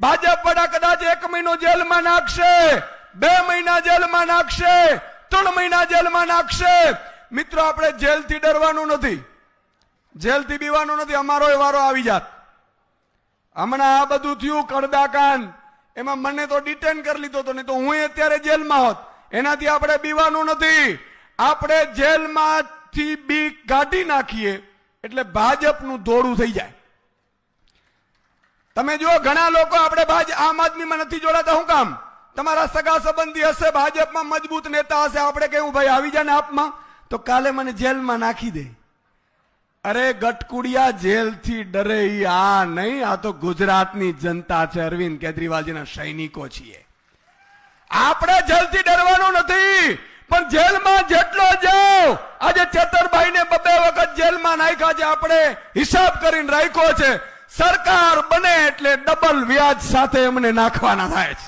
ભાજપ વડા કદાચ 1 મહિનો જેલમાં નાખશે, 2 મહિના જેલમાં નાખશે, 3 મહિના જેલમાં નાખશે. મિત્રો, આપણે જેલથી ડરવાનું નથી, જેલથી બીવાનું નથી. અમારો વારો આવી જાત. હમણાં આ બધું થયું કડદાકાંડ, એમાં મને તો ડિટેન કરી લીધો હતો, નહીં તો હું અત્યારે જેલમાં હોત. એનાથી આપણે બીવાનું નથી. આપણે જેલમાંથી બીક કાઢી નાખીએ એટલે ભાજપનું દોડું થઈ જાય. તમે જુઓ, ઘણા લોકો આપણે આમ આદમીમાં નથી જોડાતા. શું કામ? તમારા સગા સંબંધી હશે, ભાજપમાં મજબૂત નેતા હશે. આપણે કેવું, ભાઈ આવી જાય ને આપમાં, તો કાલે મને જેલમાં નાખી દે. અરે ગટકુડિયા, જેલથી ડરે ઈ આ નહીં, આ તો ગુજરાતની જનતા છે. અરવિંદ કેજરીવાલજીના સૈનિકો છીએ. આપણે જેલથી ડરવાનું નથી, પણ જેલમાં જેટલો જાઓ. આજે ચેતરભાઈને 2 વખત જેલમાં નાખ્યા છે. આપણે હિસાબ કરીને રાખ્યો છે. સરકાર બને એટલે ડબલ વ્યાજ સાથે એમને નાખવાના થાય છે.